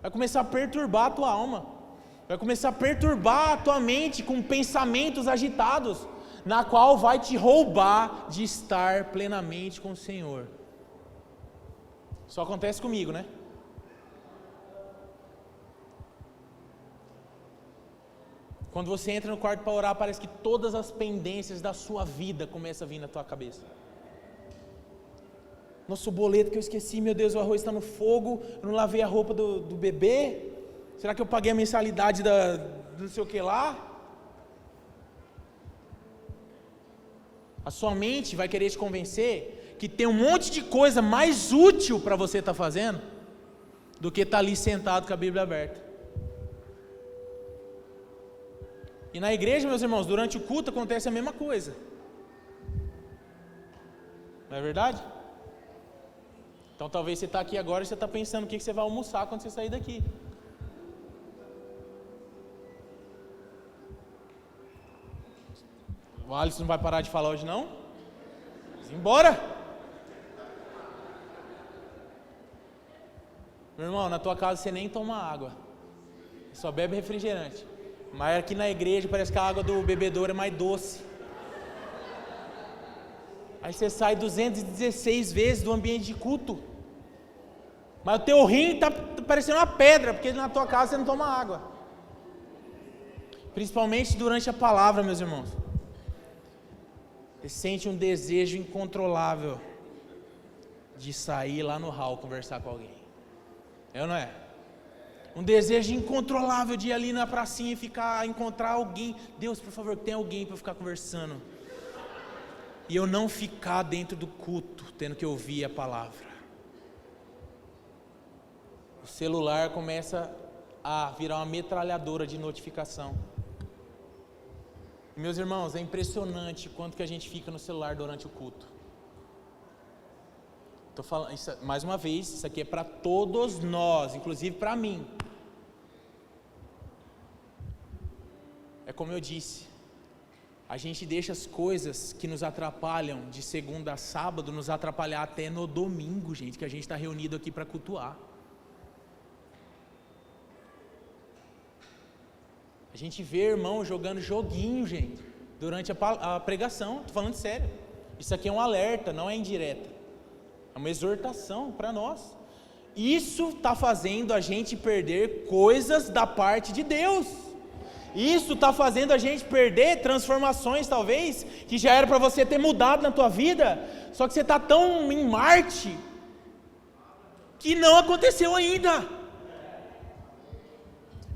vai começar a perturbar a tua alma, vai começar a perturbar a tua mente com pensamentos agitados, na qual vai te roubar de estar plenamente com o Senhor. Só acontece comigo, né? Quando você entra no quarto para orar, parece que todas as pendências da sua vida começam a vir na tua cabeça. Nossa, o boleto que eu esqueci, meu Deus, o arroz está no fogo, eu não lavei a roupa do bebê, será que eu paguei a mensalidade do não sei o que lá? A sua mente vai querer te convencer que tem um monte de coisa mais útil para você estar fazendo do que estar ali sentado com a Bíblia aberta. E na igreja, meus irmãos, durante o culto acontece a mesma coisa. Não é verdade? Então talvez você está aqui agora e você está pensando o que você vai almoçar quando você sair daqui. O Alisson não vai parar de falar hoje não? Vamos embora! Meu irmão, na tua casa você nem toma água, você só bebe refrigerante. Mas aqui na igreja parece que a água do bebedouro é mais doce. Aí você sai 216 vezes do ambiente de culto, mas o teu rim está parecendo uma pedra, porque na tua casa você não toma água. Principalmente durante a palavra, meus irmãos. Você sente um desejo incontrolável de sair lá no hall conversar com alguém. É ou não é? Um desejo incontrolável de ir ali na pracinha e encontrar alguém. Deus, por favor, tem alguém para eu ficar conversando. E eu não ficar dentro do culto, tendo que ouvir a palavra. O celular começa a virar uma metralhadora de notificação. Meus irmãos, é impressionante quanto que a gente fica no celular durante o culto. Estou falando, mais uma vez, isso aqui é para todos nós, inclusive para mim. É como eu disse, a gente deixa as coisas que nos atrapalham de segunda a sábado, nos atrapalhar até no domingo, gente, que a gente está reunido aqui para cultuar. A gente vê irmão jogando joguinho, gente, durante a pregação, estou falando sério. Isso aqui é um alerta, não é indireta, é uma exortação para nós. Isso está fazendo a gente perder coisas da parte de Deus. Isso está fazendo a gente perder transformações, talvez, que já era para você ter mudado na tua vida, só que você está tão em Marte, que não aconteceu ainda.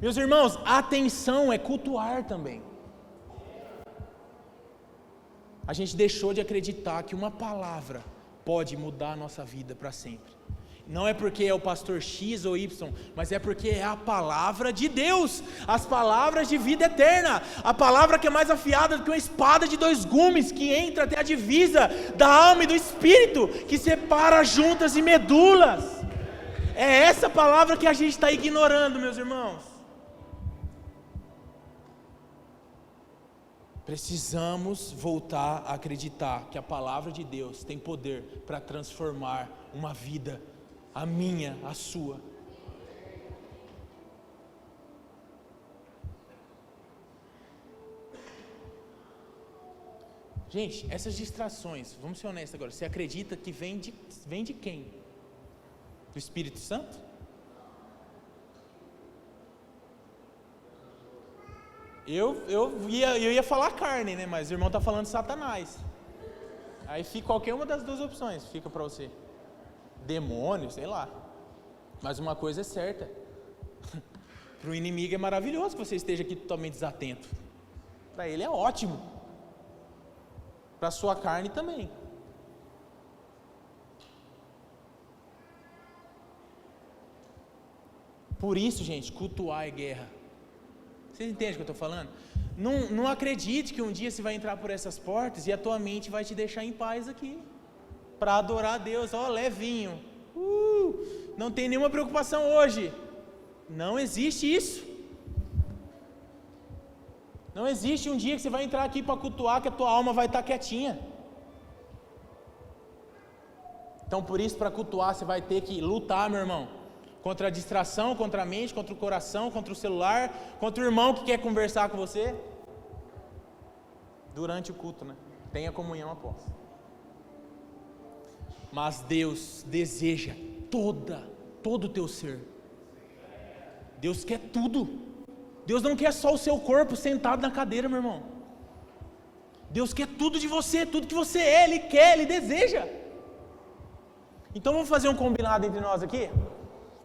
Meus irmãos, a atenção é cultuar também. A gente deixou de acreditar que uma palavra pode mudar a nossa vida para sempre. Não é porque é o pastor X ou Y, mas é porque é a palavra de Deus, as palavras de vida eterna, a palavra que é mais afiada do que uma espada de 2 gumes, que entra até a divisa da alma e do espírito, que separa juntas e medulas. É essa palavra que a gente está ignorando, meus irmãos. Precisamos voltar a acreditar que a palavra de Deus tem poder para transformar uma vida, a minha, a sua. Gente, essas distrações, vamos ser honestos agora, você acredita que vem de quem? Do Espírito Santo? Eu ia falar carne, né? Mas o irmão está falando Satanás. Aí fica qualquer uma das duas opções, fica para você. Demônio, sei lá. Mas uma coisa é certa. Para o inimigo é maravilhoso que você esteja aqui totalmente desatento. Para ele é ótimo. Para a sua carne também. Por isso, gente, cultuar é guerra. Vocês entendem o que eu estou falando? Não acredite que um dia você vai entrar por essas portas e a tua mente vai te deixar em paz aqui, para adorar a Deus, levinho, não tem nenhuma preocupação hoje. Não existe isso. Não existe um dia que você vai entrar aqui para cultuar que a tua alma vai estar quietinha. Então por isso, para cultuar, você vai ter que lutar, meu irmão, contra a distração, contra a mente, contra o coração, contra o celular, contra o irmão que quer conversar com você. Durante o culto, né? Tenha comunhão após. Mas Deus deseja todo o teu ser. Deus quer tudo. Deus não quer só o seu corpo sentado na cadeira, meu irmão. Deus quer tudo de você, tudo que você é, Ele quer, Ele deseja. Então vamos fazer um combinado entre nós aqui?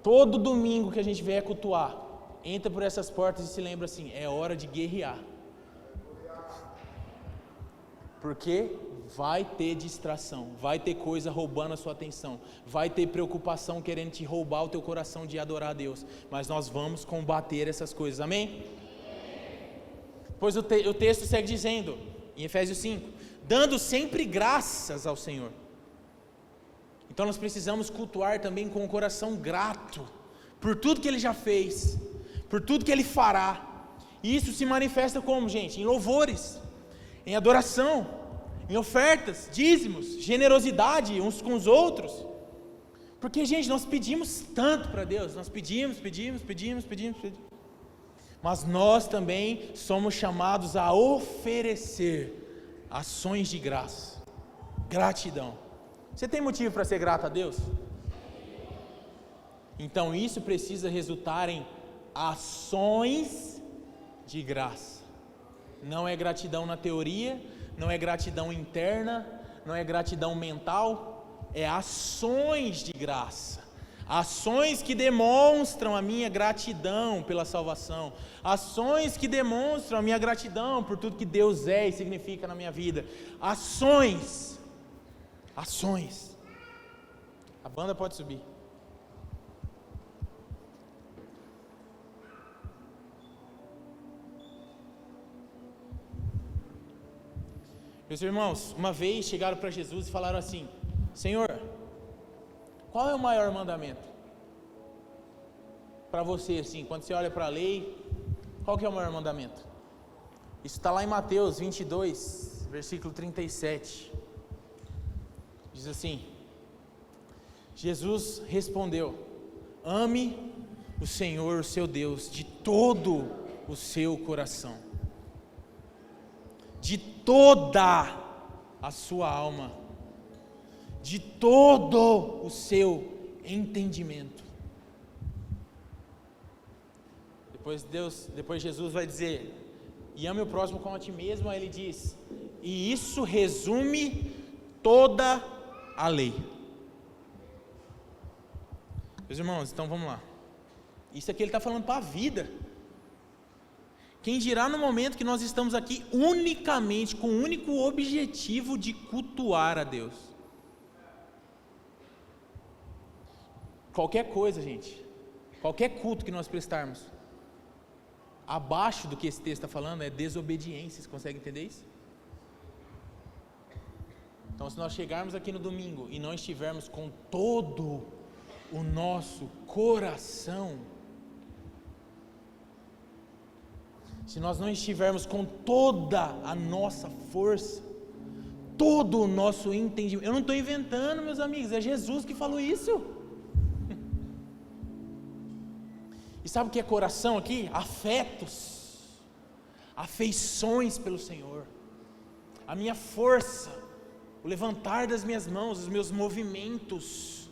Todo domingo que a gente vier cultuar, entra por essas portas e se lembra assim, é hora de guerrear. Porque vai ter distração, vai ter coisa roubando a sua atenção, vai ter preocupação querendo te roubar o teu coração de adorar a Deus, mas nós vamos combater essas coisas, amém? Pois o texto segue dizendo, em Efésios 5, dando sempre graças ao Senhor. Então nós precisamos cultuar também com o coração grato, por tudo que Ele já fez, por tudo que Ele fará, e isso se manifesta como, gente? Em louvores, em adoração, em ofertas, dízimos, generosidade uns com os outros, porque, gente, nós pedimos tanto para Deus, nós pedimos, mas nós também somos chamados a oferecer ações de graça, gratidão. Você tem motivo para ser grato a Deus? Então isso precisa resultar em ações de graça. Não é gratidão na teoria, não é gratidão interna, não é gratidão mental, é ações de graça. Ações que demonstram a minha gratidão pela salvação, ações que demonstram a minha gratidão por tudo que Deus é e significa na minha vida. Ações. A banda pode subir. Meus irmãos, uma vez chegaram para Jesus e falaram assim: Senhor, qual é o maior mandamento? Para você, assim, quando você olha para a lei, qual que é o maior mandamento? Isso está lá em Mateus 22, versículo 37. Diz assim: Jesus respondeu: ame o Senhor, o seu Deus, de todo o seu coração, de toda a sua alma, de todo o seu entendimento. Depois Jesus vai dizer: e ame o próximo como a ti mesmo. Aí ele diz: e isso resume toda a lei. Meus irmãos, então vamos lá. Isso aqui ele está falando para a vida. Quem dirá no momento que nós estamos aqui unicamente com o único objetivo de cultuar a Deus? Qualquer coisa, gente, qualquer culto que nós prestarmos, abaixo do que esse texto está falando, é desobediência. Vocês conseguem entender isso? Então, se nós chegarmos aqui no domingo e não estivermos com todo o nosso coração, se nós não estivermos com toda a nossa força, todo o nosso entendimento, eu não estou inventando, meus amigos, é Jesus que falou isso. E sabe o que é coração aqui? Afetos, afeições pelo Senhor, a minha força, o levantar das minhas mãos, os meus movimentos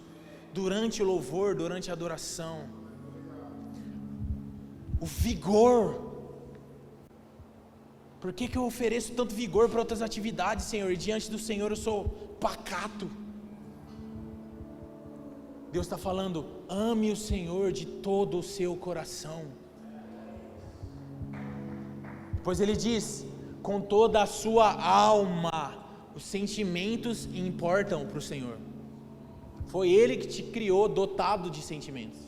durante o louvor, durante a adoração, o vigor. Por que eu ofereço tanto vigor para outras atividades, Senhor, e diante do Senhor eu sou pacato? Deus está falando: ame o Senhor de todo o seu coração. Pois Ele diz: com toda a sua alma. Os sentimentos importam para o Senhor. Foi Ele que te criou dotado de sentimentos.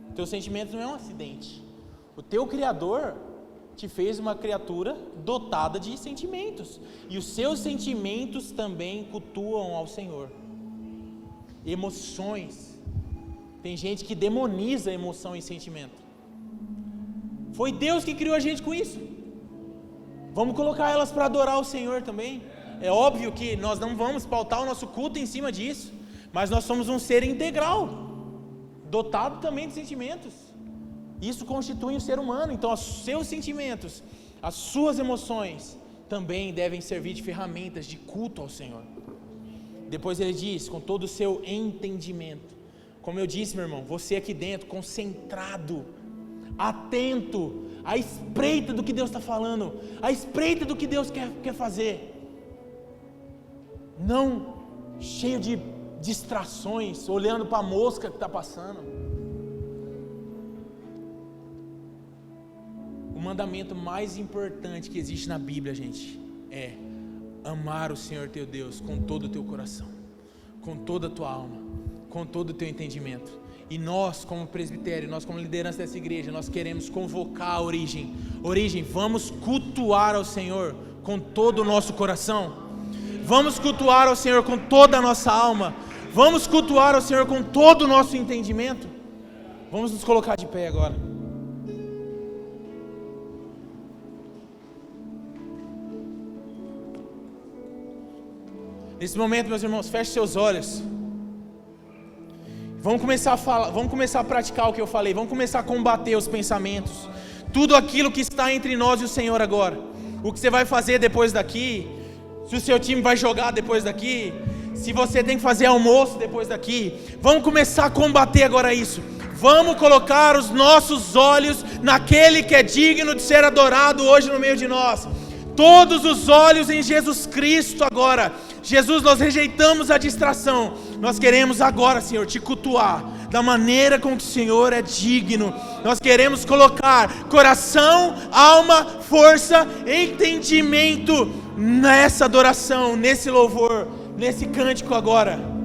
O teu sentimento não é um acidente. O teu Criador te fez uma criatura dotada de sentimentos. E os seus sentimentos também cultuam ao Senhor. Emoções. Tem gente que demoniza emoção e sentimento. Foi Deus que criou a gente com isso. Vamos colocar elas para adorar o Senhor também. É óbvio que nós não vamos pautar o nosso culto em cima disso, mas nós somos um ser integral, dotado também de sentimentos. Isso constitui um ser humano. Então os seus sentimentos, as suas emoções também devem servir de ferramentas de culto ao Senhor. Depois ele diz, com todo o seu entendimento. Como eu disse, meu irmão, você aqui dentro, concentrado, atento, à espreita do que Deus está falando, à espreita do que Deus quer fazer. Não cheio de distrações, olhando para a mosca que está passando. O mandamento mais importante que existe na Bíblia, gente, é amar o Senhor teu Deus com todo o teu coração, com toda a tua alma, com todo o teu entendimento. E nós, como presbitério, nós como liderança dessa igreja, nós queremos convocar a Origem. Origem, vamos cultuar ao Senhor com todo o nosso coração. Vamos cultuar ao Senhor com toda a nossa alma. Vamos cultuar ao Senhor com todo o nosso entendimento. Vamos nos colocar de pé agora. Nesse momento, meus irmãos, feche seus olhos. Vamos começar a falar, vamos começar a praticar o que eu falei. Vamos começar a combater os pensamentos. Tudo aquilo que está entre nós e o Senhor agora. O que você vai fazer depois daqui? Se o seu time vai jogar depois daqui? Se você tem que fazer almoço depois daqui? Vamos começar a combater agora isso. Vamos colocar os nossos olhos naquele que é digno de ser adorado hoje no meio de nós. Todos os olhos em Jesus Cristo agora. Jesus, nós rejeitamos a distração. Nós queremos agora, Senhor, te cultuar da maneira com que o Senhor é digno. Nós queremos colocar coração, alma, força, entendimento nessa adoração, nesse louvor, nesse cântico agora.